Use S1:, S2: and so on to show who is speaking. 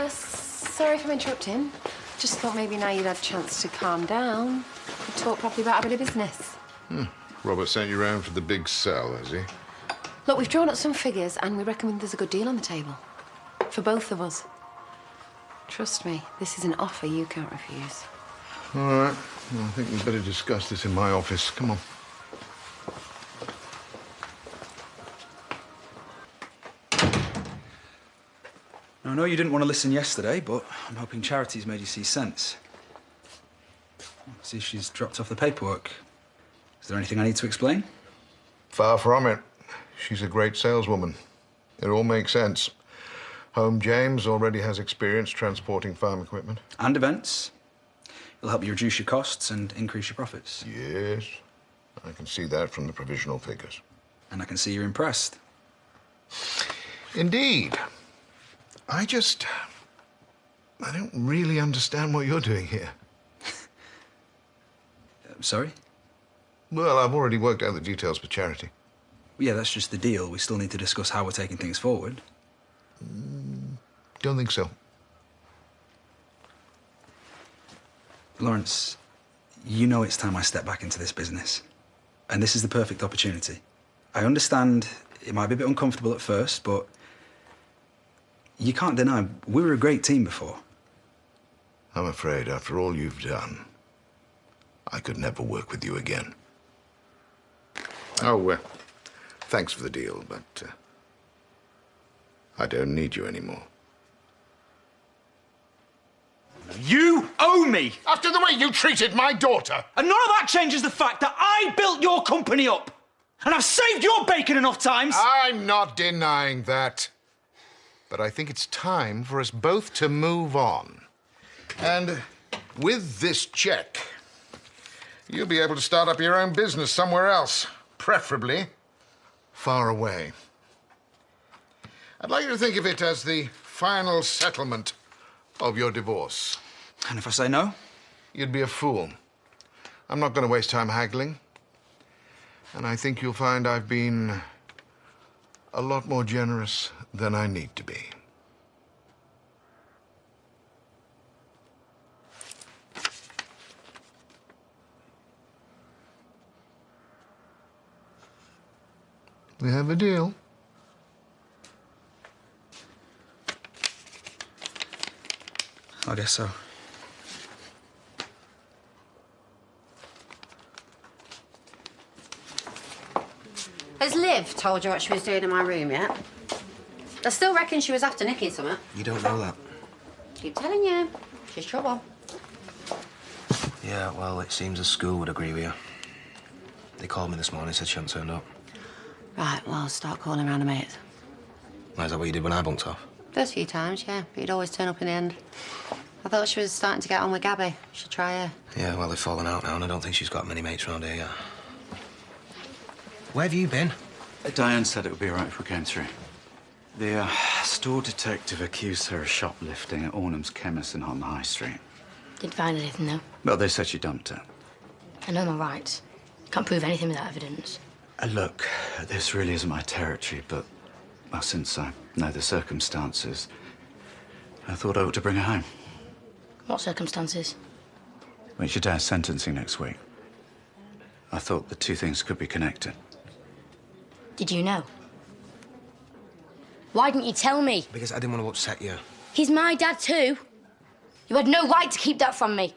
S1: Sorry if I'm interrupting. Just thought maybe now you'd had a chance to calm down. We'd talk properly about a bit of business.
S2: Robert sent you round for the big sell, has he?
S1: Look, we've drawn up some figures and we reckon there's a good deal on the table. For both of us. Trust me, this is an offer you can't refuse.
S2: All right. Well, I think we'd better discuss this in my office. Come on.
S3: I know you didn't want to listen yesterday, but I'm hoping Charity's made you see sense. See, she's dropped off the paperwork. Is there anything I need to explain?
S2: Far from it. She's a great saleswoman. It all makes sense. Home James already has experience transporting farm equipment.
S3: And events. It'll help you reduce your costs and increase your profits.
S2: Yes, I can see that from the provisional figures.
S3: And I can see you're impressed.
S2: Indeed. I don't really understand what you're doing here.
S3: Sorry?
S2: Well, I've already worked out the details for Charity.
S3: Yeah, that's just the deal. We still need to discuss how we're taking things forward.
S2: Don't think so.
S3: Lawrence, you know it's time I step back into this business. And this is the perfect opportunity. I understand it might be a bit uncomfortable at first, but you can't deny we were a great team before.
S2: I'm afraid after all you've done, I could never work with you again. Oh, thanks for the deal, but I don't need you anymore.
S3: You owe me!
S2: After the way you treated my daughter!
S3: And none of that changes the fact that I built your company up! And I've saved your bacon enough times!
S2: I'm not denying that. But I think it's time for us both to move on. And with this check, you'll be able to start up your own business somewhere else, preferably far away. I'd like you to think of it as the final settlement of your divorce.
S3: And if I say no?
S2: You'd be a fool. I'm not going to waste time haggling. And I think you'll find I've been a lot more generous than I need to be. We have a deal.
S3: I guess so.
S4: Has Liv told you what she was doing in my room yet? I still reckon she was after nicking something.
S5: You don't know that.
S4: Keep telling you. She's trouble.
S5: Yeah, well, it seems the school would agree with you. They called me this morning, said she hadn't turned up.
S4: Right, well, start calling around her mates.
S5: Why, is that what you did when I bunked off?
S4: First few times, yeah, but you'd always turn up in the end. I thought she was starting to get on with Gabby. Should try her.
S5: Yeah, well, they've fallen out now, and I don't think she's got many mates around here yet. Where have you been?
S6: Diane said it would be all right if we came through. The store detective accused her of shoplifting at Ornham's Chemist in on the High Street.
S7: Didn't find anything, though.
S6: Well, they said she dumped it.
S7: I know my rights. Can't prove anything without evidence.
S6: Look, this really isn't my territory, but, well, since I know the circumstances, I thought I ought to bring her home.
S7: What circumstances?
S6: Well, it's your dad's sentencing next week. I thought the two things could be connected.
S7: Did you know? Why didn't you tell me?
S5: Because I didn't want to upset you.
S7: He's my dad, too. You had no right to keep that from me.